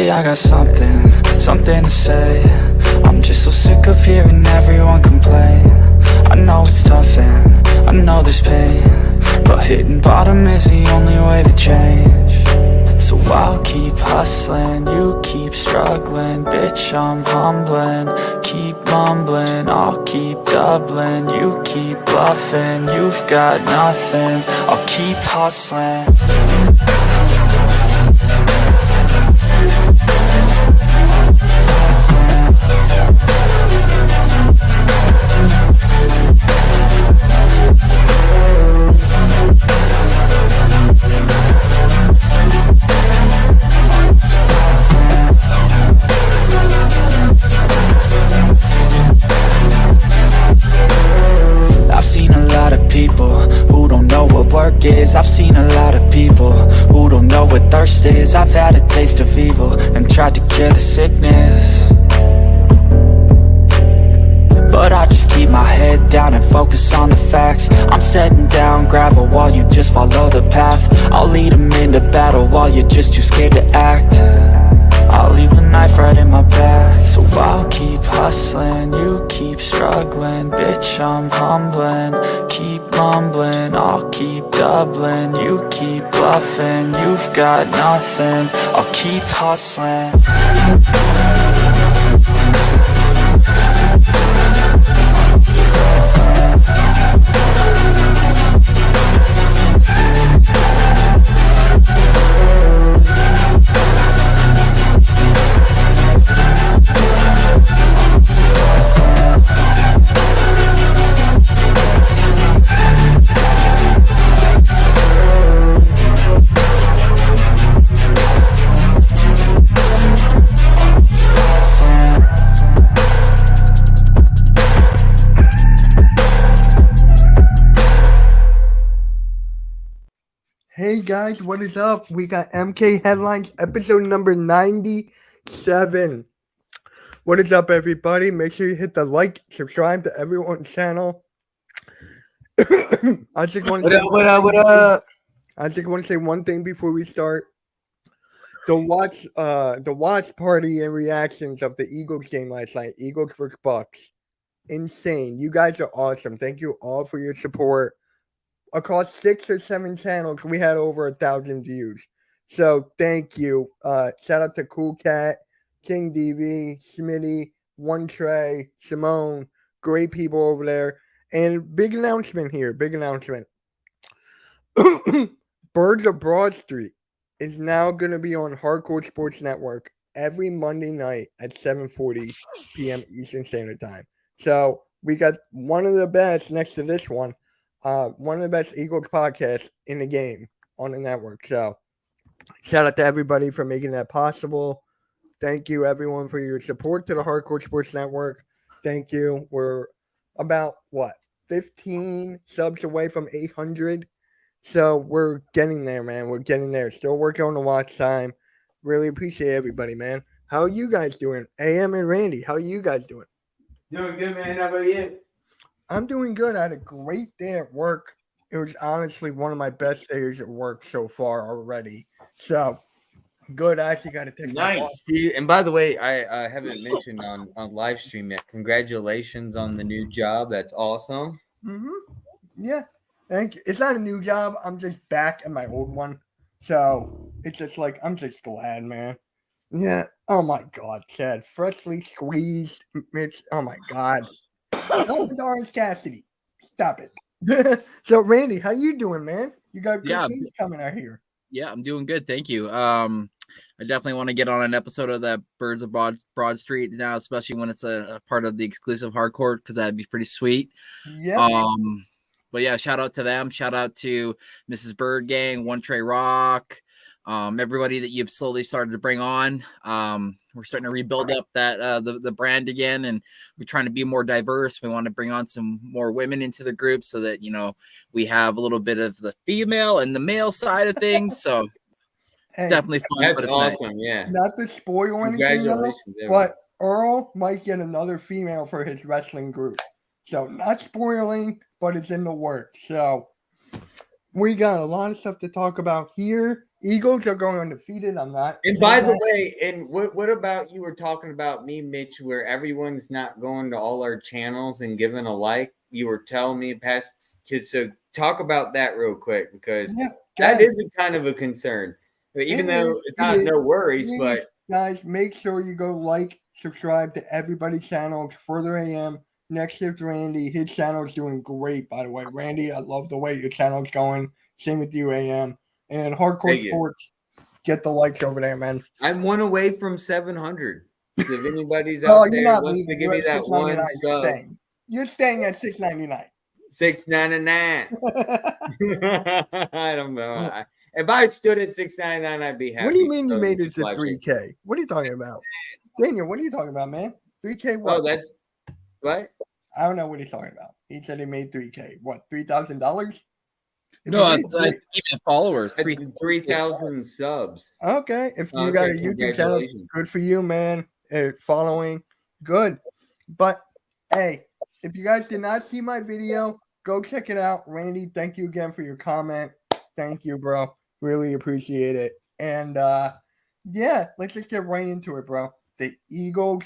Hey, I got something to say. I'm just so sick of hearing everyone complain. I know it's tough and I know there's pain, but hitting bottom is the only way to change. So I'll keep hustling, you keep struggling. Bitch, I'm humbling, keep mumbling. I'll keep doubling, you keep bluffing. You've got nothing, I'll keep hustling. I've seen a lot of people who don't know what work is. I've seen a lot of people who don't know what thirst is. I've had a taste of evil and tried to cure the sickness, but I just keep my head down and focus on the facts. I'm setting down gravel while you just follow the path. I'll lead them into battle while you're just too scared to act. I'll leave the knife right in my back. So I'll keep hustling, you keep struggling. Bitch, I'm humbling, keep mumbling. I'll keep doubling, you keep bluffing. You've got nothing, I'll keep hustling. Hey guys, what is up? We got MK Headlines, episode number 97. What is up, everybody? Make sure you hit the like, subscribe to everyone's channel. I just want to say one thing before we start. The watch party and reactions of the Eagles game last night, Eagles vs. Bucks, insane. You guys are awesome. Thank you all for your support. Across 6 or 7 channels, we had over 1,000 views. So thank you. Shout out to Cool Cat, King DV, Smitty, One Trey, Simone. Great people over there. And big announcement here. Big announcement. Birds of Broad Street is now going to be on Hardcore Sports Network every Monday night at 7:40 p.m. Eastern Standard Time. So we got one of the best next to this one. One of the best Eagles podcasts in the game on the network. So shout out to everybody for making that possible. Thank you, everyone, for your support to the Hardcore Sports Network. Thank you. We're about, 15 subs away from 800. So we're getting there, man. We're getting there. Still working on the watch time. Really appreciate everybody, man. How are you guys doing? AM and Randy, how are you guys doing? Doing good, man. How about you? I'm doing good. I had a great day at work. It was honestly one of my best days at work so far already. So good. I actually got to take nice, dude. And by the way, I haven't mentioned on live stream yet. Congratulations on the new job. That's awesome. Yeah, thank you. It's not a new job. I'm just back at my old one. So it's just like I'm just glad, man. Yeah. Oh my God, Chad. Freshly squeezed, Mitch. Oh my God. Orange Cassidy. Stop it. So, Randy, how you doing, man? You got good things coming out here. Yeah, I'm doing good. Thank you. I definitely want to get on an episode of that Birds of Broad Street now, especially when it's a part of the exclusive hardcore, because that'd be pretty sweet. Yeah. But yeah, shout out to them. Shout out to Mrs. Bird Gang, One Trey Rock, everybody that you've slowly started to bring on. We're starting to rebuild up that the brand again, and we're trying to be more diverse. We want to bring on some more women into the group so that, we have a little bit of the female and the male side of things. So it's definitely fun. That's but it's awesome. nice. Yeah. Not to spoil anything, but Earl might get another female for his wrestling group. So not spoiling, but it's in the works. So we got a lot of stuff to talk about here. Eagles are going undefeated. I'm not. And by the way, and what about you were talking about me, Mitch, where everyone's not going to all our channels and giving a like? You were telling me past so talk about that real quick because that is a kind of a concern. Even though it's not no worries, but guys, make sure you go like, subscribe to everybody's channels. Further AM, Next Shift Randy, his channel's doing great, by the way. Randy, I love the way your channel's going. Same with you, AM. And Hardcore Sports, get the likes over there, man. I'm one away from 700. So if anybody's out there wants to give me that one sub. You're staying at $6.99. $6.99. I don't know. If I stood at $6.99, I'd be happy. What do you mean you made it to 3K? What are you talking about? Daniel, what are you talking about, man? 3K what? Oh, that's what? I don't know what he's talking about. He said he made 3K. What, $3,000? No, even followers. 3,000 subs. Okay. If you got a YouTube channel, good for you, man. Following, good. But, hey, if you guys did not see my video, go check it out. Randy, thank you again for your comment. Thank you, bro. Really appreciate it. And, yeah, let's just get right into it, bro. The Eagles,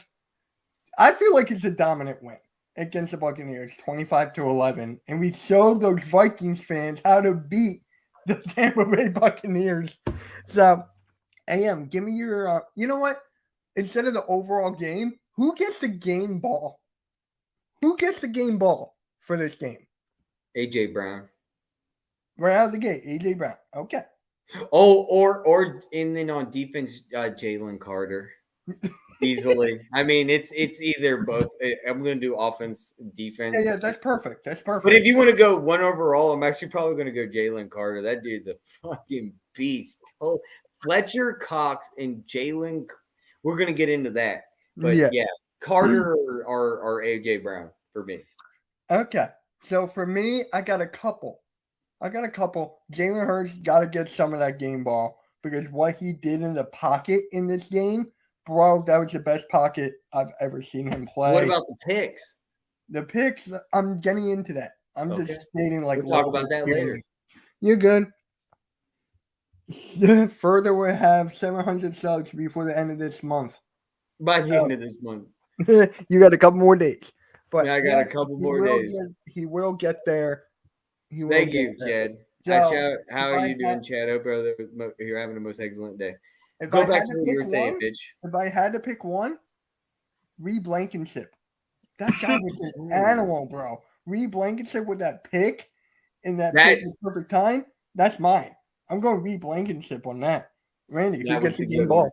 I feel like it's a dominant win against the Buccaneers, 25-11. And we showed those Vikings fans how to beat the Tampa Bay Buccaneers. So, AM, give me your, you know what? Instead of the overall game, who gets the game ball? Who gets the game ball for this game? A.J. Brown. Right out of the gate, A.J. Brown. Okay. Oh, or and then on defense, Jalen Carter. Easily. I mean, it's either both. I'm going to do offense, defense. Yeah, that's perfect. That's perfect. But if you want to go one overall, I'm actually probably going to go Jalen Carter. That dude's a fucking beast. Oh, Fletcher, Cox, and Jalen. We're going to get into that. But yeah Carter or A.J. Brown for me. Okay. So for me, I got a couple. Jalen Hurts got to get some of that game ball because what he did in the pocket in this game, bro, that was the best pocket I've ever seen him play. What about the picks? The picks, I'm getting into that. I'm just stating like we'll talk about that later. You're good. Further, we'll have 700 subs before the end of this month. By the end of this month. You got a couple more days. But I got a couple more days. He will get there. Thank you, Chad. So, how are you doing, Chad? Hope you're having the most excellent day. Go back to what you were saying, bitch. If I had to pick one, Reed Blankenship. That guy was an animal, bro. Reed Blankenship with that pick in that pick at perfect time, that's mine. I'm going Reed Blankenship on that. Randy, who gets the game ball?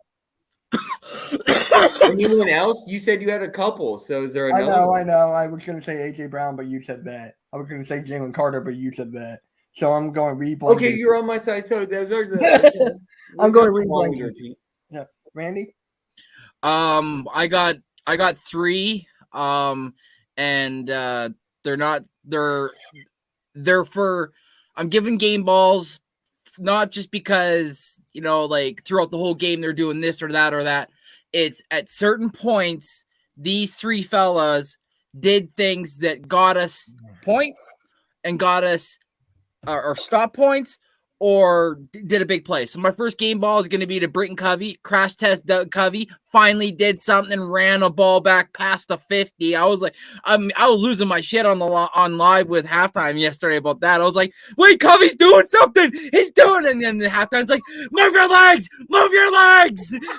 Anyone else? You said you had a couple, so is there another? I know. I was going to say A.J. Brown, but you said that. I was going to say Jalen Carter, but you said that. So I'm going Reed Blankenship. Okay, you're on my side. So there's I'm going Reed Blankenship. Yeah, Randy. I got three. And they're for. I'm giving game balls, not just because like throughout the whole game they're doing this or that. It's at certain points these three fellas did things that got us points and got us or stop points or did a big play. So my first game ball is going to be to Britton Covey. Crash test Doug Covey finally did something, ran a ball back past the 50. I was like, I was losing my shit on live with halftime yesterday about that. I was like, wait, Covey's doing something. He's doing it. And then the halftime's like, move your legs.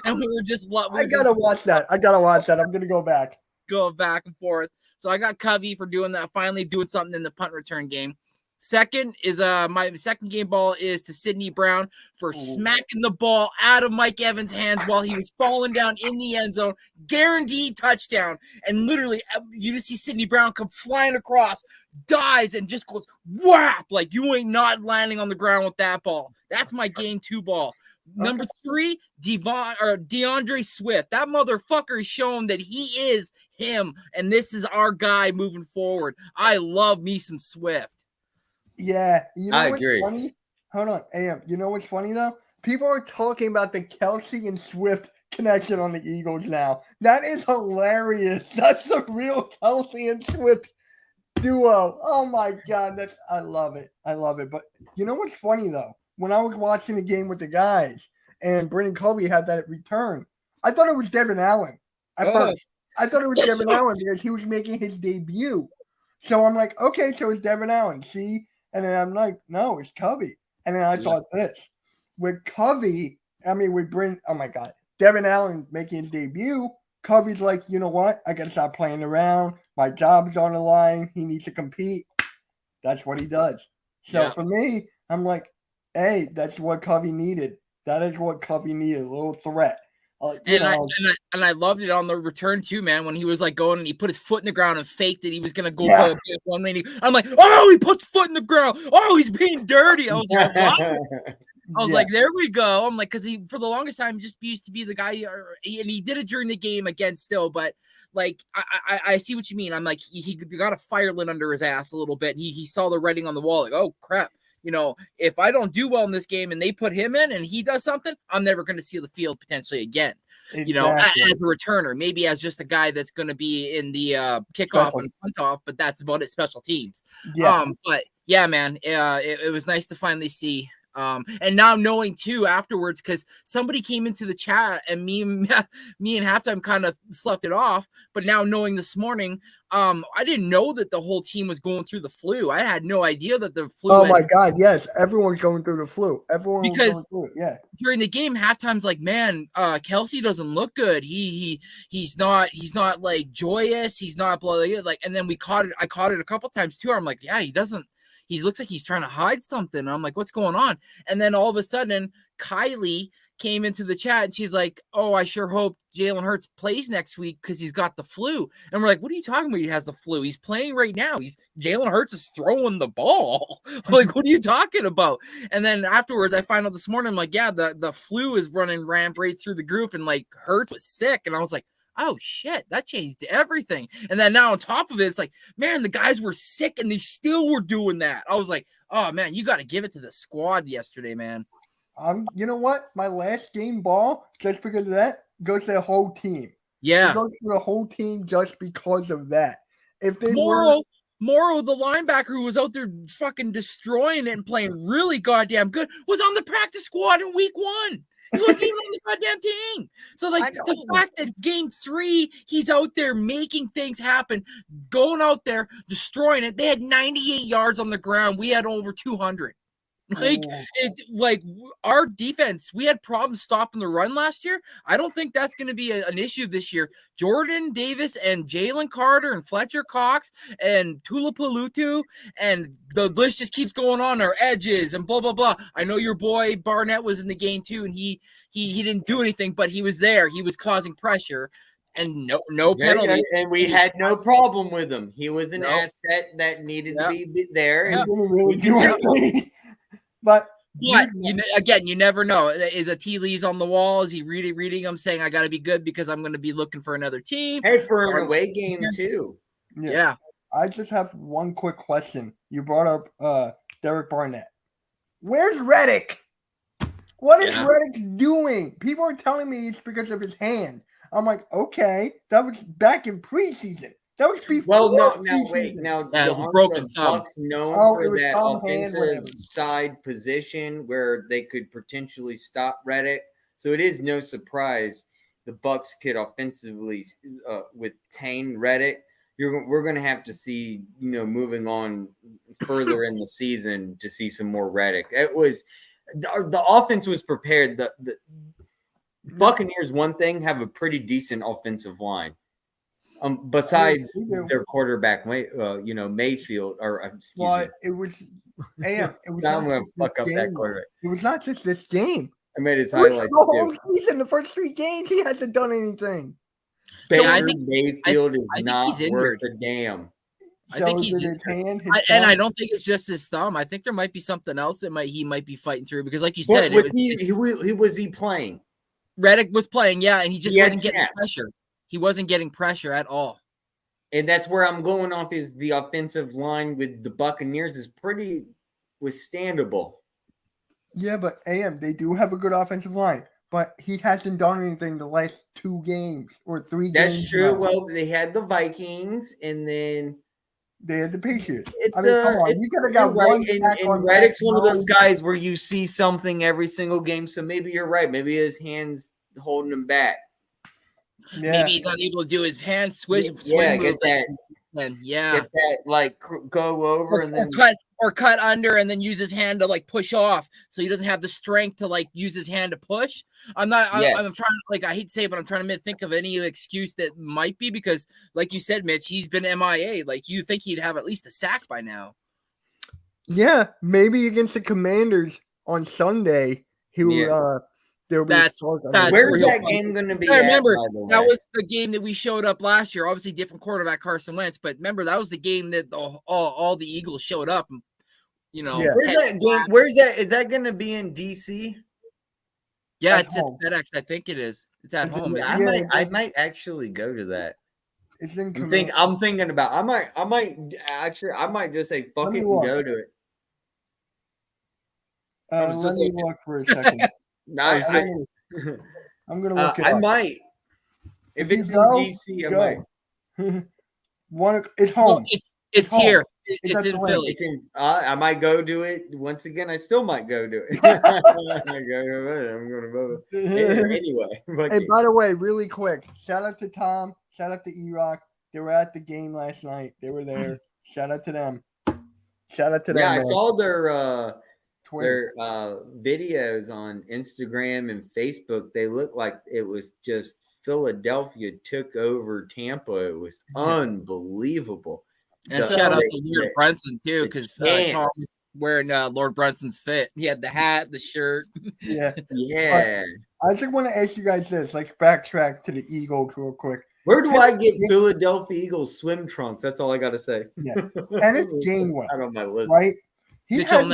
And we were just. I got to watch that. I'm going to go back. Go back and forth. So I got Covey for doing that, finally doing something in the punt return game. Second is my second game ball is to Sidney Brown for smacking the ball out of Mike Evans' hands while he was falling down in the end zone. Guaranteed touchdown. And literally, you just see Sidney Brown come flying across, dives, and just goes whap. Like, you ain't not landing on the ground with that ball. That's my game 2 ball. Number 3, DeAndre Swift. That motherfucker is showing that he is him, and this is our guy moving forward. I love me some Swift. Yeah, you know what's agree. Funny? Hold on, AM. You know what's funny though? People are talking about the Kelsey and Swift connection on the Eagles now. That is hilarious. That's the real Kelsey and Swift duo. Oh my God, I love it. But you know what's funny though? when I was watching the game with the guys and Brendan Covey had that return, I thought it was Devin Allen at first. I thought it was Devin Allen because he was making his debut. So I'm like, okay, so it's Devin Allen. See? And then I'm like, no, it's Covey. And then I thought this. With Covey, with Brendan, oh my God, Devin Allen making his debut, Covey's like, you know what? I got to stop playing around. My job's on the line. He needs to compete. That's what he does. So for me, I'm like, hey, that's what Covey needed. That is what Covey needed, a little threat. I loved it on the return too, man. When he was like going and he put his foot in the ground and faked that he was gonna go one lane. I'm like, oh, he puts foot in the ground. Oh, he's being dirty. I was like, what? I was like, there we go. I'm like, because he for the longest time just used to be the guy, and he did it during the game again still. But like, I see what you mean. I'm like, he got a fire lit under his ass a little bit. He saw the writing on the wall. Like, oh crap. If I don't do well in this game and they put him in and he does something, I'm never going to see the field potentially again. Exactly. As a returner, maybe as just a guy that's going to be in the kickoff and punt off, but that's about it. Special teams. Yeah. But yeah, man, it was nice to finally see. And now knowing too afterwards, because somebody came into the chat and me and Halftime kind of slept it off. But now knowing this morning, I didn't know that the whole team was going through the flu. I had no idea that the flu. Oh my God, yes, everyone's going through the flu. Everyone was going through it. Yeah. During the game, Halftime's like, man, Kelsey doesn't look good. He's not like joyous. He's not like. And then I caught it a couple times too. I'm like, yeah, he doesn't. He looks like he's trying to hide something. I'm like, what's going on? And then all of a sudden, Kylie came into the chat and she's like, oh, I sure hope Jalen Hurts plays next week because he's got the flu. And we're like, what are you talking about? He has the flu. He's playing right now. Jalen Hurts is throwing the ball. I'm like, what are you talking about? And then afterwards, I find out this morning, I'm like, yeah, the flu is running rampant through the group and like Hurts was sick. And I was like, oh shit, that changed everything. And then now on top of it, it's like, man, the guys were sick and they still were doing that. I was like, oh man, you got to give it to the squad yesterday, man. You know what? My last game ball, just because of that, goes to the whole team. Yeah. It goes to the whole team just because of that. If they Morrow, the linebacker who was out there fucking destroying it and playing really goddamn good, was on the practice squad in week 1. He wasn't even on the goddamn team. So, like, the fact that game 3, he's out there making things happen, going out there, destroying it. They had 98 yards on the ground. We had over 200. Like our defense, we had problems stopping the run last year. I don't think that's going to be an issue this year. Jordan Davis and Jalen Carter and Fletcher Cox and Tuipulotu and the list just keeps going on. Our edges and blah blah blah. I know your boy Barnett was in the game too, and he didn't do anything, but he was there. He was causing pressure. And no penalty. Yeah, and we had no problem with him. He was an asset that needed to be there. And But you never know. Is a tea leaves on the wall? Is he reading them saying, I got to be good because I'm going to be looking for another team? Hey, for an away game too. Yeah. I just have one quick question. You brought up Derek Barnett. Where's Reddick? What is Reddick doing? People are telling me it's because of his hand. I'm like, okay, that was back in preseason. That was before. Well, wait. Now, that was a broken thumb. Bucs known for that offensive side position where they could potentially stop Reddick. So it is no surprise the Bucs could offensively withtain Reddick. We're going to have to see, moving on further in the season to see some more Reddick. It was the offense was prepared. The Buccaneers, one thing, have a pretty decent offensive line. Besides their quarterback, Mayfield, it was. It was. I'm going to fuck up that quarterback. It was not just this game. I made his highlights too. In the first 3 games, he hasn't done anything. I think Mayfield is not worth a damn. I think he's his hand, and I don't think it's just his thumb. I think there might be something else that he might be fighting through because, like you said, was he playing? Reddick was playing, and he just wasn't getting pressure. He wasn't getting pressure at all. And that's where I'm going off is the offensive line with the Buccaneers is pretty withstandable. Yeah, but they do have a good offensive line. But he hasn't done anything the last 2 games or 3 games. That's true. Well, they had the Vikings and then They had the Patriots. It's come on, it's you could have you're got right. one And, sack and on Reddick's Mac one of those Jones. guys where you see something every single game. So maybe you're right. Maybe his hands holding him back. Yeah, Maybe he's not able to do his hand swing Yeah, move. get that, And yeah, get that, like go over and then or cut under and then use his hand to like push off, so he doesn't have the strength to like use his hand to push. I'm Yes. trying, like, I hate to say it, but I'm trying to think of any excuse that might be, because like you said, Mitch, he's been MIA. Like, you think he'd have at least a sack by now. yeah, maybe against the Commanders on Sunday, he will. Yeah. There'll be That's Where's real that funny. game going to be I at, remember by the way? that was the game that we showed up last year. Obviously, different quarterback, Carson Wentz, but remember that was the game that all the Eagles showed up. You know, Yeah. Where's that game? Where's that? Is that going to be in DC? Yeah, At it's at home. FedEx. I think it is. It's at Is it- home. I Yeah. might, I might actually go to that. It's in I'm thinking about. I might just say fuck me it and look. go to it. I was let just me looking. look for a second. Nice. I'm gonna look it I up. might. If you it's in go, DC, I might. It's Well, home. it's home. here. It's It's at in the link. Philly. It's in. I might go do it once again. I still might go do it. I'm going to vote anyway. Hey, by the way, really quick, shout out to Tom. Shout out to E-Rock. They were at the game last night. They were there. Shout out to them. Shout out to them. Yeah, I man. saw their Twitter. videos on Instagram and Facebook. They looked like it was just Philadelphia took over Tampa. It was unbelievable. And So- shout out to Lord Brunson too, because chance. Tom was wearing Lord Brunson's fit. He had the hat, the shirt. Yeah. Yeah. I just want to ask you guys this. Let's backtrack to the Eagles real quick. Where do I get Philadelphia Eagles swim trunks? That's all I got to say. Yeah. And it's Gainwell, Not on my list. right? He Mitchell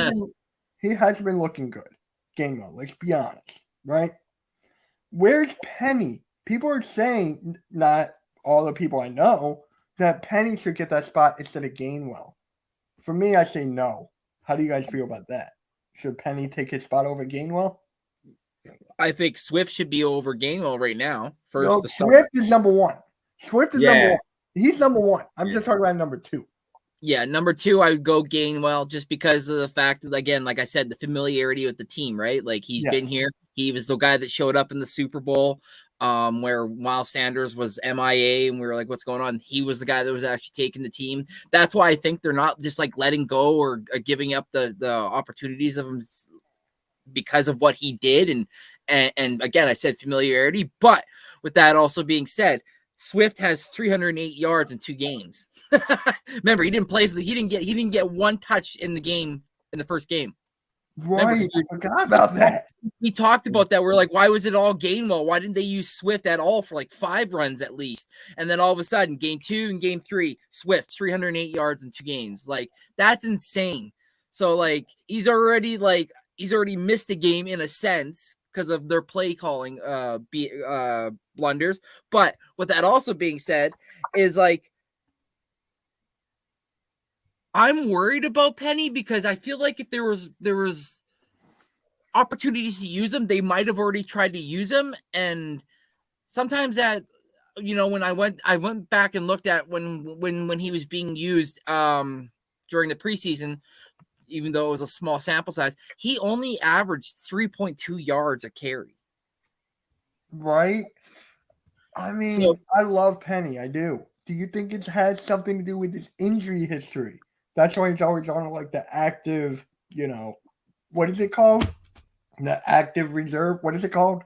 has been looking good. Gainwell, let's be honest, right? Where's Penny? People are saying, not all the people I know, that Penny should get that spot instead of Gainwell. For me, I say no. How do you guys feel about that? Should Penny take his spot over Gainwell? I think Swift should be over Gainwell right now. First, No, to start. Swift is number one. Swift is number Yeah. one. He's number one. I'm Yeah. just talking about number two. Yeah, number two, I would go Gainwell just because of the fact that, again, like I said, the familiarity with the team, right? Like, he's been here. He was the guy that showed up in the Super Bowl, where Miles Sanders was MIA, and we were like, what's going on? He was the guy that was actually taking the team. That's why I think they're not just like letting go or giving up the opportunities of him because of what he did. And again, I said familiarity, but with that also being said, Swift has 308 yards in 2 games. Remember, he didn't get one touch in the game in the first game. Right. I forgot about that. We talked about that. We're like, why was it all Gainwell? Why didn't they use Swift at all for like 5 runs at least? And then all of a sudden, game 2 and game 3, Swift 308 yards in 2 games. Like, that's insane. So like he's already missed a game in a sense because of their play calling blunders. But with that also being said, is like, I'm worried about Penny because I feel like if there was opportunities to use him, they might have already tried to use him. And sometimes that, when I went back and looked at when he was being used during the preseason, even though it was a small sample size, he only averaged 3.2 yards a carry. Right. I mean, I love Penny. I do. Do you think it has something to do with his injury history? That's why he's always on like the active, what is it called? The active reserve. What is it called?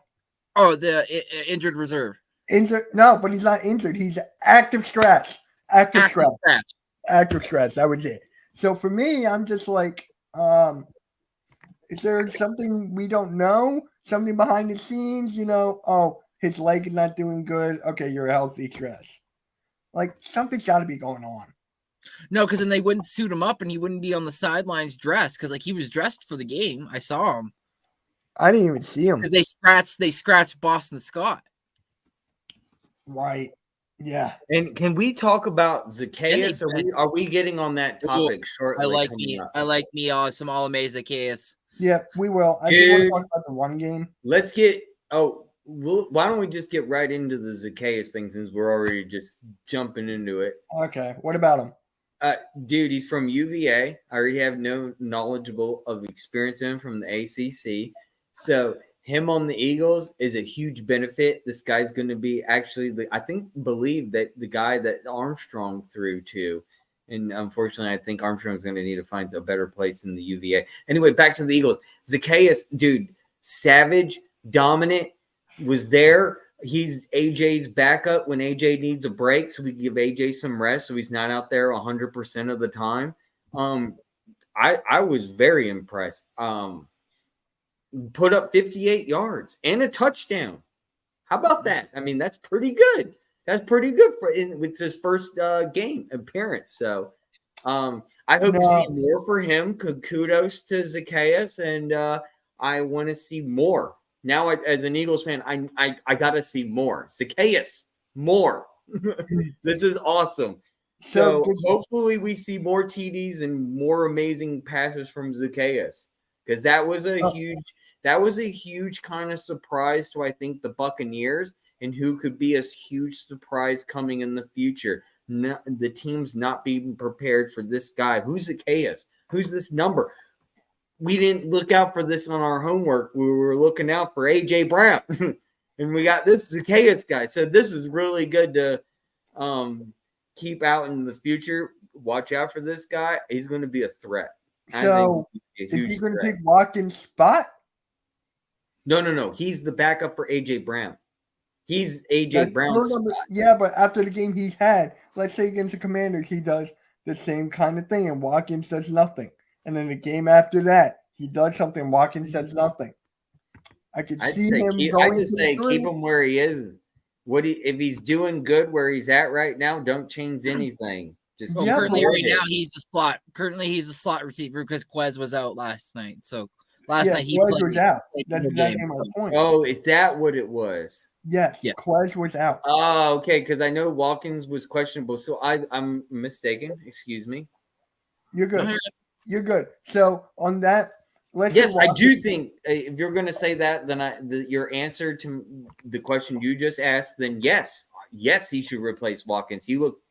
Oh, the injured reserve. Injured? No, but he's not injured. He's active scratch. Active scratch. That was it. So for me, I'm just like, is there something we don't know? Something behind the scenes? Oh, his leg is not doing good. Okay, you're a healthy scratch. Like something's got to be going on. No, because then they wouldn't suit him up and he wouldn't be on the sidelines dressed because like he was dressed for the game. I saw him. I didn't even see him. Because they scratched Boston Scott. Right. Yeah. And can we talk about Zacchaeus? Are we getting on that topic shortly? I like me some Alame Zacchaeus. Yeah, we will. I just want to talk about the one game. Let's get why don't we just get right into the Zacchaeus thing since we're already just jumping into it? Okay. What about him? Dude, he's from UVA. I already have no knowledgeable of experience in him from the ACC. So him on the Eagles is a huge benefit. This guy's going to be actually believe that the guy that Armstrong threw to. And unfortunately, I think Armstrong's going to need to find a better place in the UVA. Anyway, back to the Eagles. Zacchaeus, dude, savage, dominant, was there. He's AJ's backup when AJ needs a break, so we give AJ some rest so he's not out there 100% of the time. I was very impressed. Put up 58 yards and a touchdown. How about that? I mean, that's pretty good. That's pretty good for it's his first game appearance. So I hope to see more for him. Kudos to Zacchaeus, and I want to see more. Now, as an Eagles fan, I got to see more. Zacchaeus, more. This is awesome. So hopefully we see more TDs and more amazing passes from Zacchaeus, because that was a huge kind of surprise to, I think, the Buccaneers, and who could be a huge surprise coming in the future. The team's not being prepared for this guy. Who's Zacchaeus? Who's this number? We didn't look out for this on our homework. We were looking out for AJ Brown, and we got this Zacchaeus guy. So this is really good to keep out in the future. Watch out for this guy. He's going to be a threat. So is he going to take Watkins' spot? No. He's the backup for AJ Brown. He's AJ Brown's spot. Yeah, but after the game he's had, let's say against the Commanders, he does the same kind of thing, and Watkins does nothing. And then the game after that, he does something. Watkins does nothing. I'd see him keep him where he is. If he's doing good where he's at right now, don't change anything. Just currently right now he's the slot. Currently he's the slot receiver because Quez was out last night. So last night he Quez was out. That's exactly my point. Oh, is that what it was? Yes, yeah. Quez was out. Oh, okay. Because I know Watkins was questionable. So I'm mistaken. Excuse me. You're good. You're good. So on that, I do think if you're going to say that, then your answer to the question you just asked, then yes, he should replace Watkins. He looked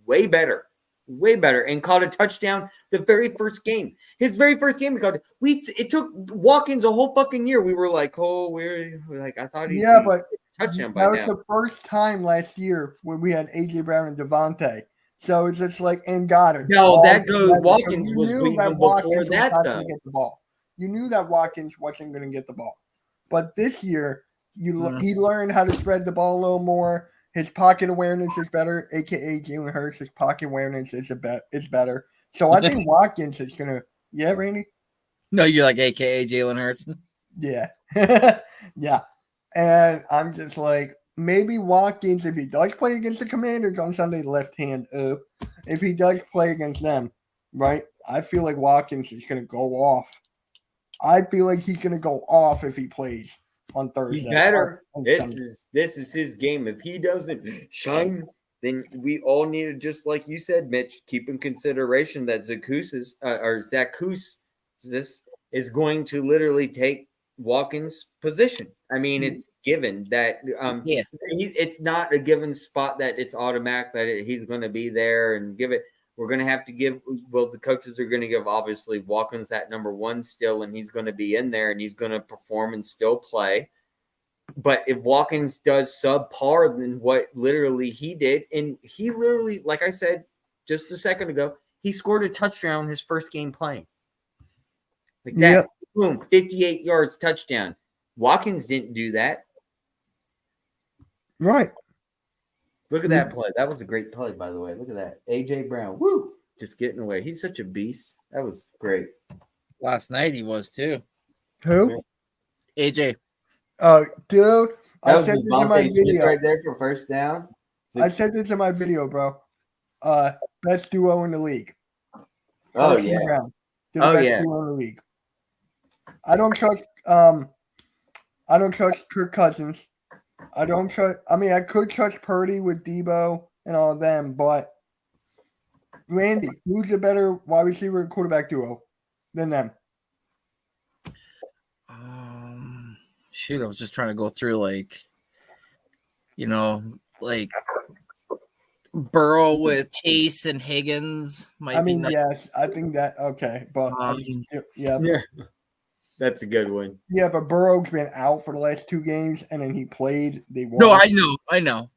way better, and caught a touchdown the very first game. His very first game, he caught. It took Watkins a whole fucking year. We were like, I thought he but touchdown by now. That was the first time last year when we had AJ Brown and Devontae. So it's just like, and Goddard. No, that goes. Watkins was even before that, though. Get the ball. You knew that Watkins wasn't going to get the ball. But this year, he learned how to spread the ball a little more. His pocket awareness is better, a.k.a. Jalen Hurts. His pocket awareness is better. So I think Watkins is going to – yeah, Randy? No, you're like a.k.a. Jalen Hurts. Yeah. Yeah. And I'm just like, maybe Watkins, if he does play against the Commanders on Sunday, left hand up. If he does play against them, right, I feel like Watkins is going to go off. I feel like he's going to go off if he plays on Thursday. He better. This is his game. If he doesn't shine, then we all need to, just like you said, Mitch, keep in consideration that Zacchaeus is going to literally take Watkins' position. I mean, it's given that yes, it's not a given spot that it's automatic that he's going to be there and give it. We're going to have to give – the coaches are going to give, obviously, Watkins that number one still, and he's going to be in there, and he's going to perform and still play. But if Watkins does subpar than what literally he did, and he literally, like I said just a second ago, he scored a touchdown his first game playing. Like that. Yep. Boom, 58 yards, touchdown. Watkins didn't do that. Right. Look at that play. That was a great play, by the way. Look at that. AJ Brown. Woo! Just getting away. He's such a beast. That was great. Last night he was too. Who? AJ. Dude. I said this in my video. Right there for first down. I said this in my video, bro. Best duo in the league. Oh, yeah. Best duo in the league. I don't trust Kirk Cousins. I could trust Purdy with Debo and all of them, but Randy, who's a better wide receiver and quarterback duo than them? Shoot, I was just trying to go through Burrow with Chase and Higgins might I be mean, nice. yes, I think that okay, but yeah, Yeah, that's a good one. yeah, but Burrow's been out for the last 2 games, and then he played. They won. No, I know.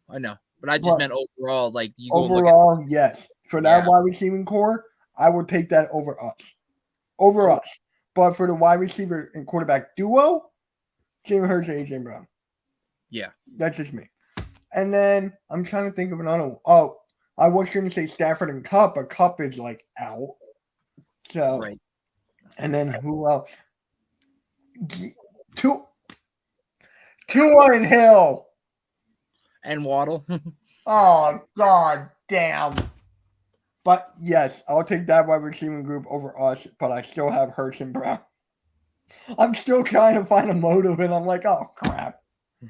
But I just But meant overall, like you go overall, yes, for that Yeah. wide receiving core, I would take that over us. Over us. But for the wide receiver and quarterback duo, Jalen Hurts and AJ Brown. Yeah. That's just me. And then I'm trying to think of another one. Oh, I was going to say Stafford and Cup, but Cup is like out. So, Right. and then who else? Tua and Hill. And Waddle. Oh, God damn. But yes, I'll take that wide receiving group over us, but I still have Hurts and Brown. I'm still trying to find a motive, and I'm like, oh, crap.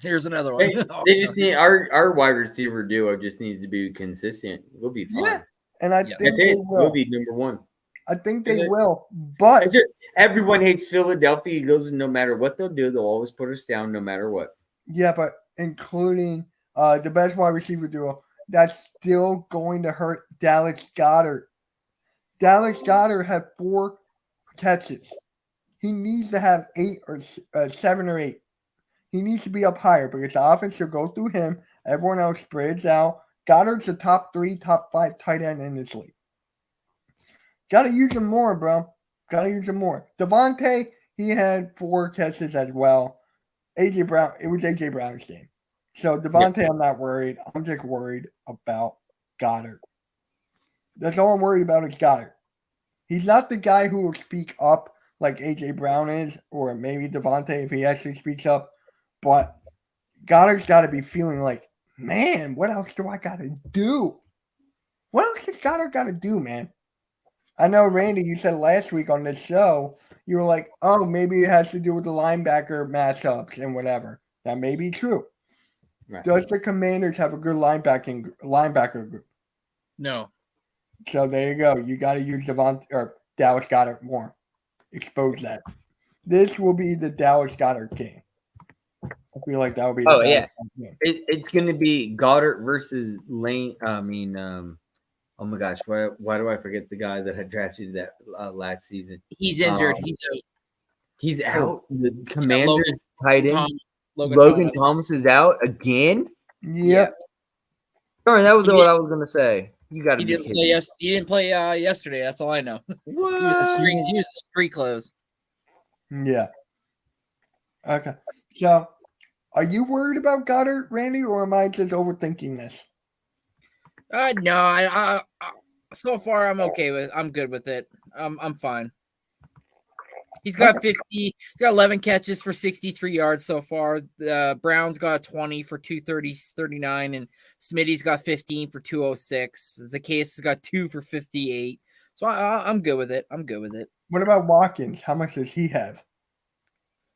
Here's another one. They just need our wide receiver duo just needs to be consistent. We'll be fine. Yeah, and I Yeah. think That's they it. will. We'll be number one. I think they Is it? will. But It's just everyone hates Philadelphia Eagles, and no matter what they'll do, they'll always put us down, no matter what. yeah, but including the best wide receiver duo, that's still going to hurt Dallas Goddard. Dallas Goddard had 4 catches. He needs to have 8 or 7 or 8. He needs to be up higher because the offense will go through him. Everyone else spreads out. Goddard's the top 3, top 5 tight end in this league. Got to use him more, bro. Got to use him more. Devontae, he had 4 catches as well. AJ Brown, it was AJ Brown's game. So Devontae, I'm not worried. I'm just worried about Goddard. That's all I'm worried about is Goddard. He's not the guy who will speak up like AJ Brown is, or maybe Devontae if he actually speaks up. But Goddard's got to be feeling like, man, what else do I got to do? What else has Goddard got to do, man? I know, Randy, you said last week on this show, you were like, oh, maybe it has to do with the linebacker matchups and whatever. That may be true. Right. Does the Commanders have a good linebacker group? No. So there you go. You got to use Dallas Goddard more. Expose that. This will be the Dallas Goddard game. I feel like that would be the Dallas game. It's going to be Goddard versus Lane. Oh my gosh, why do I forget the guy that had drafted that last season? He's injured. He's out. The Commanders tight end Logan Thomas is out again. Yep. Sorry, that was what I was going to say. You got to be kidding. He didn't play yesterday. That's all I know. What? He was a street clothes. Yeah. Okay. So, are you worried about Goddard, Randy, or am I just overthinking this? No, I so far I'm okay with. I'm good with it. I'm fine. He's got 50. He's got 11 catches for 63 yards so far. Brown's got 20 for 239, and Smitty's got 15 for 206. Zacchaeus has got 2 for 58. So I'm good with it. What about Watkins? How much does he have?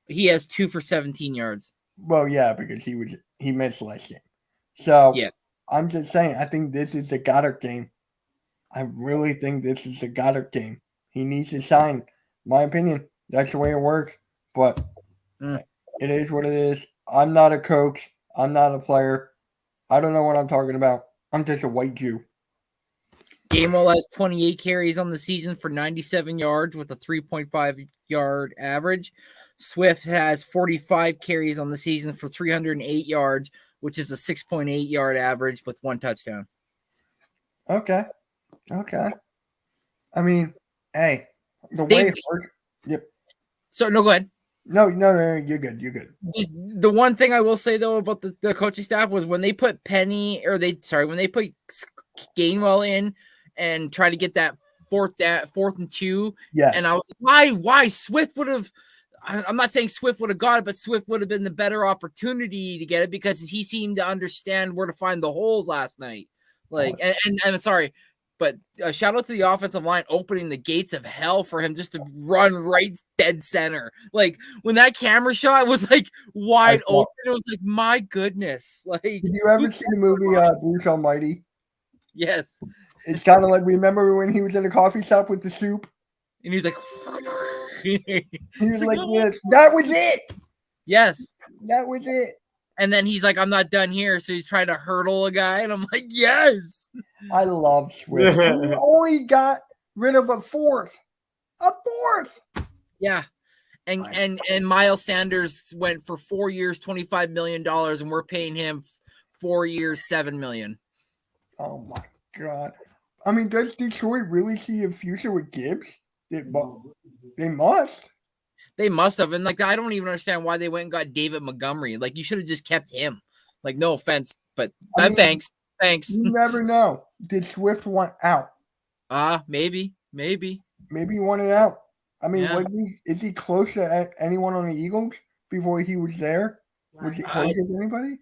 He has 2 for 17 yards. Well, yeah, because he missed last game. So yeah, I'm just saying. I think this is the Goddard game. I really think this is the Goddard game. He needs to shine. My opinion. That's the way it works. But it is what it is. I'm not a coach. I'm not a player. I don't know what I'm talking about. I'm just a white Jew. Gainwell has 28 carries on the season for 97 yards with a 3.5 yard average. Swift has 45 carries on the season for 308 yards, which is a 6.8 yard average with 1 touchdown. Okay. I mean, hey, the way it works. Yep. So, no, go ahead. No, you're good. The one thing I will say, though, about the coaching staff was when they put when they put Gainwell in and try to get that 4th and 2. Yeah. And I was like, why Swift would have, I'm not saying Swift would have got it, but Swift would have been the better opportunity to get it because he seemed to understand where to find the holes last night. Like, and I'm sorry, but shout out to the offensive line opening the gates of hell for him just to run right dead center. Like when that camera shot was like wide open, it was like, my goodness. Like, did you ever see the movie Bruce Almighty? Yes. It's kind of like, remember when he was in a coffee shop with the soup? And he was like, he was like, yes, that was it. Yes. That was it. And then he's like, I'm not done here. So he's trying to hurdle a guy. And I'm like, yes. I love Swift. And we only got rid of a fourth. A fourth. Yeah. And Miles Sanders went for 4 years, $25 million, and we're paying him 4 years, $7 million. Oh my God. I mean, does Detroit really see a future with Gibbs? They must. They must have. And like, I don't even understand why they went and got David Montgomery. Like, you should have just kept him. Like, no offense, but thanks. You never know. Did Swift want out? Maybe. Maybe he wanted out. I mean, is he close to anyone on the Eagles before he was there? Was he close to anybody?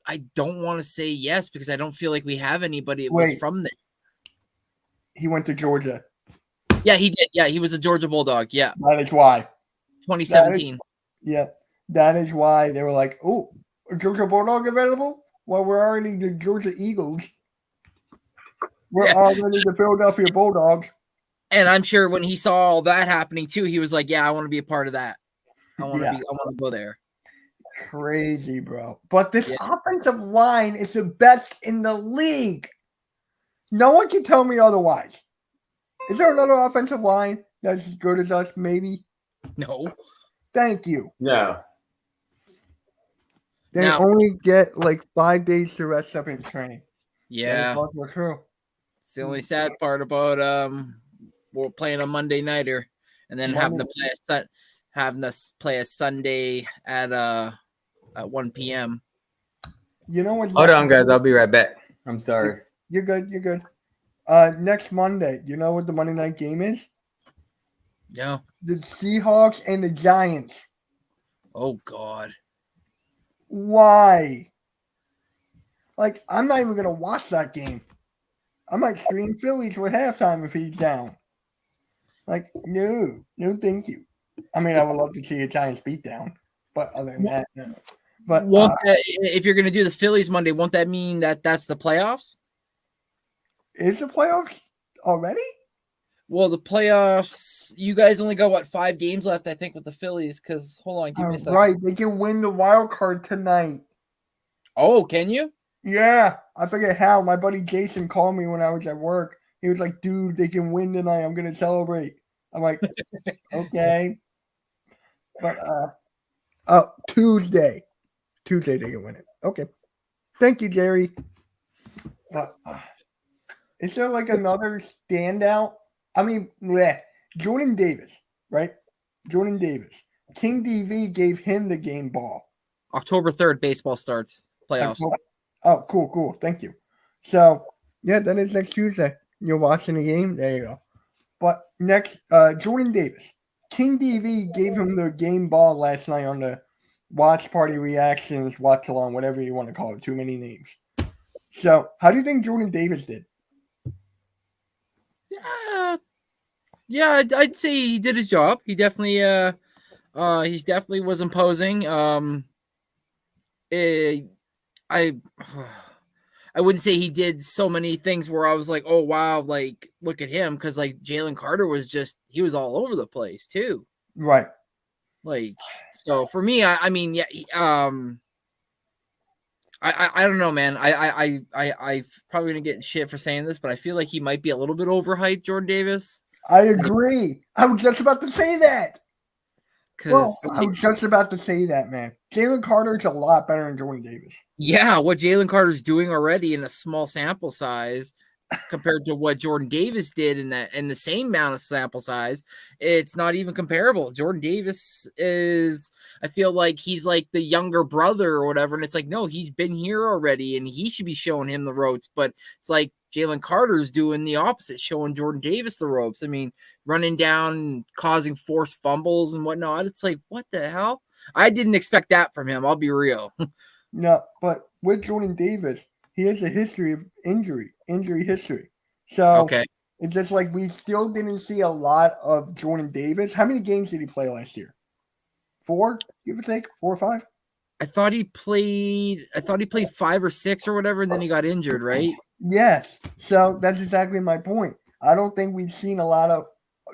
I don't want to say yes because I don't feel like we have anybody that was from there. He went to Georgia. Yeah, he did. Yeah, he was a Georgia Bulldog. Yeah. That is why. 2017. That is why they were like, oh, a Georgia Bulldog available? Well, we're already the Georgia Eagles. We're already the Philadelphia Bulldogs. And I'm sure when he saw all that happening too, he was like, yeah, I want to be a part of that. I want to go there. Crazy, bro. But this offensive line is the best in the league. No one can tell me otherwise. Is there another offensive line that's as good as us? Maybe. No. Thank you. No. They only get like 5 days to rest up in training. Yeah. That's true. It's the only sad part about we're playing a Monday nighter and then having to play a Sunday at 1 p.m. You know what? Hold on, guys. I'll be right back. I'm sorry. You're good. You're good. Next Monday, you know what the Monday night game is? No. The Seahawks and the Giants. Oh, God. Why? Like, I'm not even going to watch that game. I might stream Phillies for halftime if he's down. Like, no, thank you. I mean, I would love to see a Giants beat down, but other than that, no. But if you're going to do the Phillies Monday, won't that mean that that's the playoffs? Is the playoffs already? Well, the playoffs, you guys only got, 5 games left, I think, with the Phillies, because, hold on, give me a second. Right, they can win the wild card tonight. Oh, can you? Yeah, I forget how. My buddy Jason called me when I was at work. He was like, dude, they can win tonight. I'm going to celebrate. I'm like, okay. But, Tuesday they can win it. Okay. Thank you, Jerry. But, is there like another standout? I mean, Jordan Davis, right? Jordan Davis. King DV gave him the game ball. October 3rd, baseball starts. Playoffs. Oh, cool. Thank you. So, yeah, that is next Tuesday. You're watching the game? There you go. But next, Jordan Davis. King DV gave him the game ball last night on the watch party reactions, watch along, whatever you want to call it. Too many names. So, how do you think Jordan Davis did? Yeah, I'd say he did his job. He definitely, he definitely was imposing. I wouldn't say he did so many things where I was like, oh wow, like look at him, because like Jalen Carter he was all over the place too. Right. Like, so for me, I mean, yeah, I don't know, man. I probably gonna get shit for saying this, but I feel like he might be a little bit overhyped, Jordan Davis. I agree. I was just about to say that. I was just about to say that, man. Jalen Carter's a lot better than Jordan Davis. Yeah, what Jalen Carter's doing already in a small sample size compared to what Jordan Davis did in the same amount of sample size, it's not even comparable. Jordan Davis is, I feel like he's like the younger brother or whatever, and it's like, no, he's been here already, and he should be showing him the ropes. But it's like Jalen Carter's doing the opposite, showing Jordan Davis the ropes. I mean, running down, causing forced fumbles and whatnot. It's like, what the hell? I didn't expect that from him. I'll be real. No, but with Jordan Davis, he has a history of injury history. So It's just like we still didn't see a lot of Jordan Davis. How many games did he play last year? 4, give or take, 4 or 5? I thought he played 5 or 6 or whatever, and then he got injured, right? Yes. So that's exactly my point. I don't think we've seen a lot of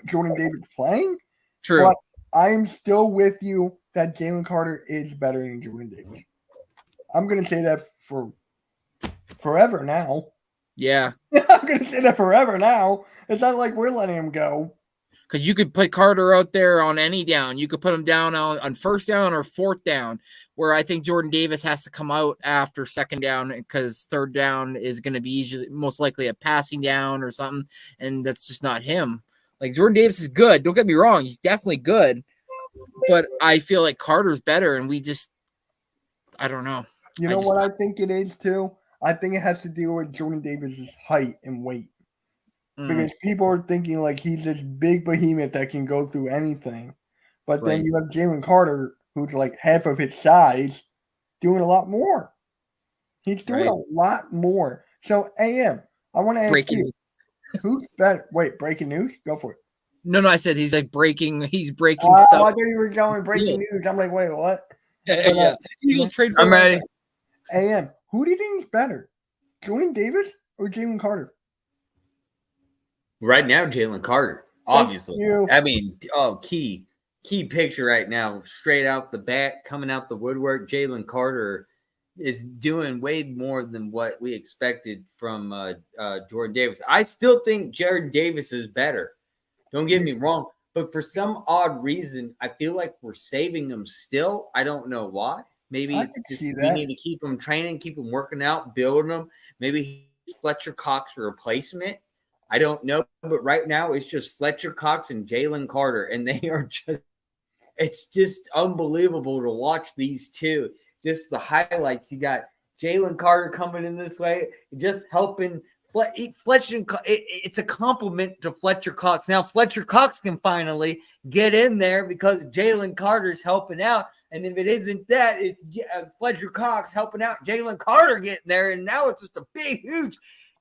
Jordan Davis playing. True. But I am still with you that Jalen Carter is better than Jordan Davis. I'm going to say that for forever now. Yeah. I'm going to say that forever now. It's not like we're letting him go. Because you could put Carter out there on any down. You could put him down on first down or fourth down, where I think Jordan Davis has to come out after second down because third down is going to be usually most likely a passing down or something, and that's just not him. Like Jordan Davis is good. Don't get me wrong. He's definitely good. But I feel like Carter's better, and I don't know. You know what I think it is, too? I think it has to do with Jordan Davis's height and weight. Because people are thinking like he's this big behemoth that can go through anything. But then you have Jalen Carter, who's like half of his size, doing a lot more. He's doing a lot more. So, AM, I want to ask you, who's better? Wait, breaking news? Go for it. No, I said he's breaking stuff. I thought you were going breaking news. I'm like, wait, what? Yeah. Eagles trade for I'm ready. AM, who do you think is better? Jordan Davis or Jalen Carter? Right now, Jalen Carter, obviously. Thank you. I mean, key picture right now, straight out the bat, coming out the woodwork. Jalen Carter is doing way more than what we expected from Jordan Davis. I still think Jordan Davis is better. Don't get me wrong. But for some odd reason, I feel like we're saving him still. I don't know why. Maybe it's just, we need to keep him training, keep him working out, building him. Maybe Fletcher Cox replacement. I don't know, but right now it's just Fletcher Cox and Jalen Carter, and they are it's just unbelievable to watch these two. Just the highlights. You got Jalen Carter coming in this way, just helping Fletcher. It's a compliment to Fletcher Cox. Now Fletcher Cox can finally get in there because Jalen Carter's helping out. And if it isn't that, it's Fletcher Cox helping out Jalen Carter getting there. And now it's just a big,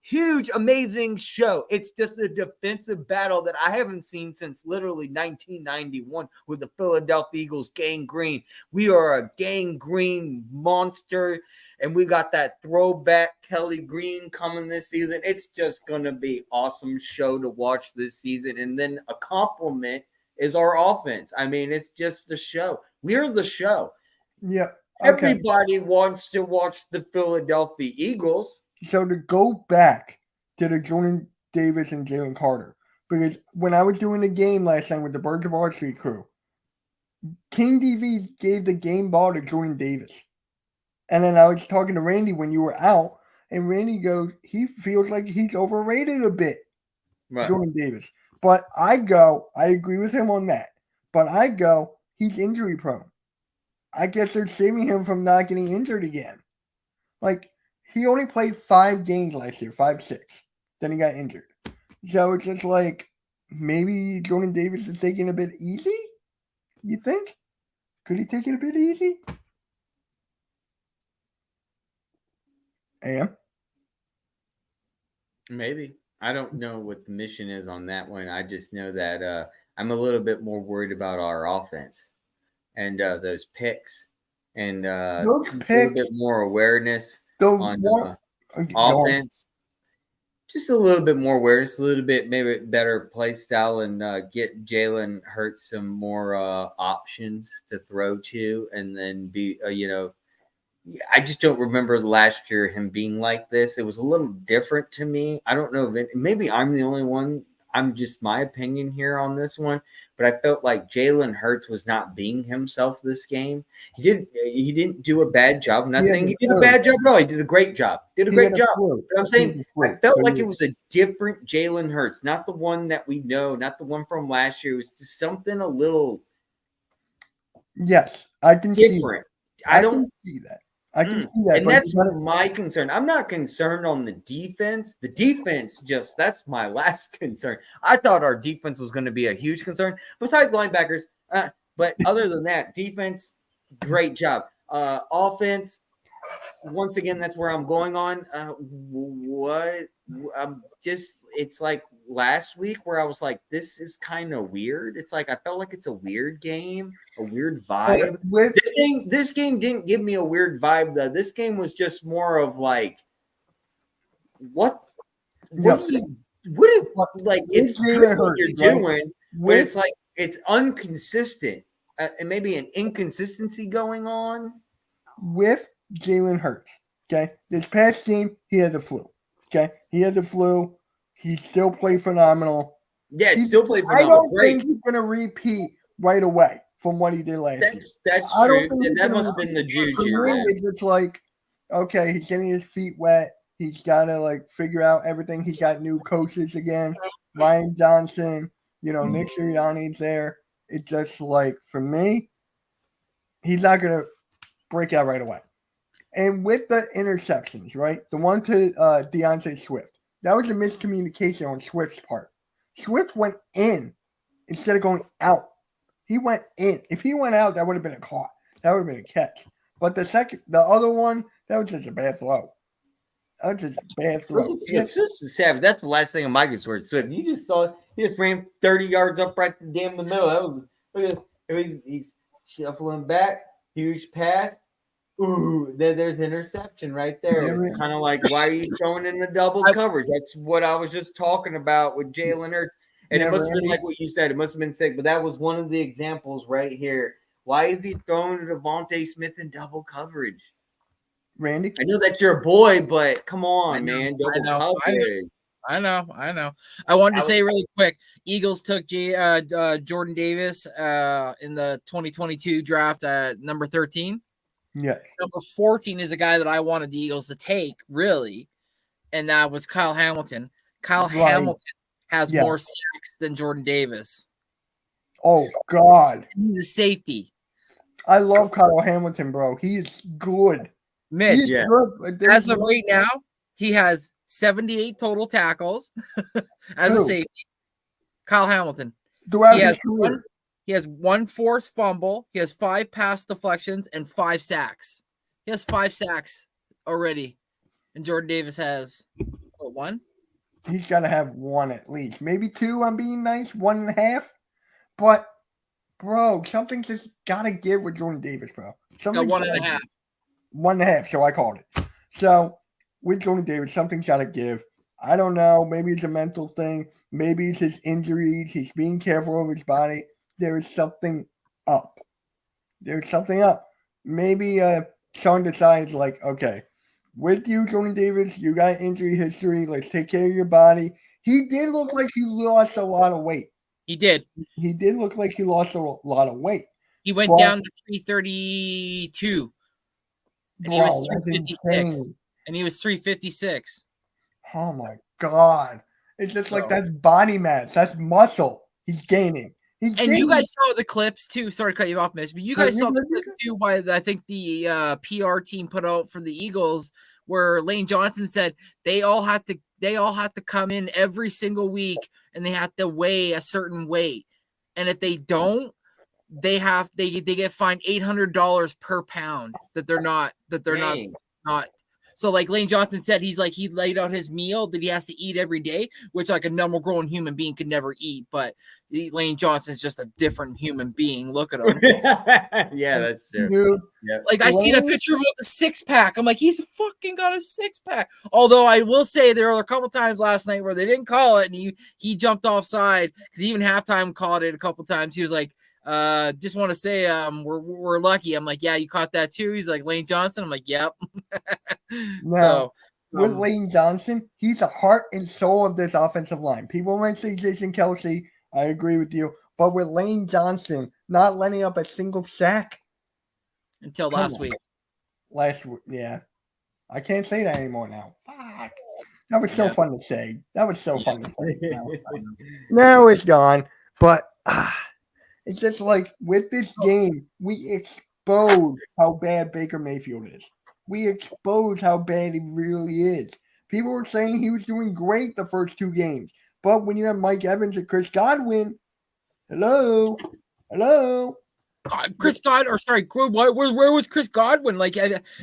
huge, amazing show. It's just a defensive battle that I haven't seen since literally 1991 with the Philadelphia Eagles gang green. We are a gang green monster, and we got that throwback Kelly Green coming this season. It's just going to be awesome show to watch this season. And then a compliment is our offense. I mean, it's just the show. We're the show. Yeah. Okay. Everybody wants to watch the Philadelphia Eagles. So to go back to the Jordan Davis and Jalen Carter, because when I was doing the game last night with the Birds of Our Street crew, King DV gave the game ball to Jordan Davis. And then I was talking to Randy when you were out, and Randy goes, he feels like he's overrated a bit, Jordan Davis. But I agree with him on that. But he's injury prone. I guess they're saving him from not getting injured again. Like, he only played 5 games last year, 5, 6. Then he got injured. So it's just like, maybe Jordan Davis is taking it a bit easy? You think? Could he take it a bit easy? AM? Maybe. I don't know what the mission is on that one. I just know that I'm a little bit more worried about our offense and those picks and a little bit more awareness on offense. Just a little bit more awareness, a little bit maybe better play style, and get Jalen Hurts some more options to throw to, and then be I just don't remember last year him being like this. It was a little different to me. I don't know if maybe I'm the only one. I'm just my opinion here on this one, but I felt like Jalen Hurts was not being himself this game. He didn't do a bad job. I'm not saying he did a bad job. No, he did a great job. But I'm saying I felt like it was a different Jalen Hurts, not the one that we know, not the one from last year. It was just something a little I can different. I don't see that. I can see that. And that's my concern. I'm not concerned on the defense. The defense, that's my last concern. I thought our defense was going to be a huge concern, besides linebackers. But other than that, defense, great job. Offense, once again, that's where I'm going on. It's like last week where I was like, this is kind of weird. It's like I felt like it's a weird game, a weird vibe. This game didn't give me a weird vibe though. This game was just more of like, it's good what you're doing, but it's like it's inconsistent, and maybe an inconsistency going on with Jalen Hurts. Okay, this past game he had the flu. Okay, he had the flu. He still played phenomenal. Yeah, He- still played I phenomenal. don't Great. think he's gonna repeat right away from what he did last year. That's I don't true. think And he's that gonna must have been the repeat. For juju. me, Man. it's just like, okay, he's getting his feet wet. He's got to like figure out everything. He's got new coaches again. Ryan Johnson, Nick Sirianni's there. It's just like, for me, he's not going to break out right away. And with the interceptions, right? The one to DeAndre Swift, that was a miscommunication on Swift's part. Swift went in instead of going out. He went in. If he went out, that would have been a caught. That would have been a catch. But the other one, that was just a bad throw. That was just a bad throw. Yeah, Swift's the savage. That's the last thing on Micah's word. Swift, you just saw he just ran 30 yards up right damn the middle. That was look at this. He's shuffling back, huge pass. Ooh, there's an interception right there. It's kind of like, why are you throwing in the double coverage? That's what I was just talking about with Jalen Hurts. And it must have been like what you said. It must have been sick, but that was one of the examples right here. Why is he throwing to Devontae Smith in double coverage? Randy? I know that's your boy, but come on, man. Double coverage. I know. I wanted to say really quick, Eagles took Jordan Davis in the 2022 draft at number 13. Yeah. Number 14 is a guy that I wanted the Eagles to take, really, and that was Kyle Hamilton. Kyle Hamilton has more sacks than Jordan Davis. Oh, God. He's a safety. I love Kyle Hamilton, bro. He's good. Mitch, good. As of right now, he has 78 total tackles as a safety. Kyle Hamilton. Throughout his career. He has 1 forced fumble. He has 5 pass deflections and 5 sacks. He has 5 sacks already. And Jordan Davis has 1? He's got to have 1 at least. Maybe 2, I'm being nice. 1.5. But, bro, something just got to give with Jordan Davis, bro. Got 1.5. 1.5, so I called it. So, with Jordan Davis, something's got to give. I don't know. Maybe it's a mental thing. Maybe it's his injuries. He's being careful of his body. There is something up. There's something up. Maybe Sean decides, like, okay, with you, Jordan Davis, you got injury history. Let's take care of your body. He did look like he lost a lot of weight. He did. He did look like he lost a lot of weight. He went down to 332. And he was 356. And he was 356. Oh, my God. It's just like that's body mass. That's muscle he's gaining. And you guys saw the clips too. Sorry to cut you off, Mitch, but you guys saw the clips too. By I think the PR team put out for the Eagles, where Lane Johnson said they all have to come in every single week and they have to weigh a certain weight, and if they don't, they get fined $800 per pound that they're not So like Lane Johnson said, he laid out his meal that he has to eat every day, which like a normal grown human being could never eat. But Lane Johnson's just a different human being. Look at him. Yeah, that's true. Yep. Like I seen a picture of a 6-pack. I'm like, he's fucking got a 6-pack. Although I will say there were a couple times last night where they didn't call it, and he jumped offside because even halftime called it a couple times. He was like, just want to say we're lucky. I'm like, yeah, you caught that too. He's like, Lane Johnson. I'm like, yep. Now, with Lane Johnson, he's the heart and soul of this offensive line. People might say Jason Kelsey. I agree with you. But with Lane Johnson not letting up a single sack until last week. Yeah. I can't say that anymore now. Fuck. That was so fun to say. Fun to say. Now it's gone. But it's just like with this game, we expose how bad Baker Mayfield is. We expose how bad he really is. People were saying he was doing great the first 2 games. But when you have Mike Evans and Chris Godwin, hello. Chris Godwin, where was Chris Godwin? Like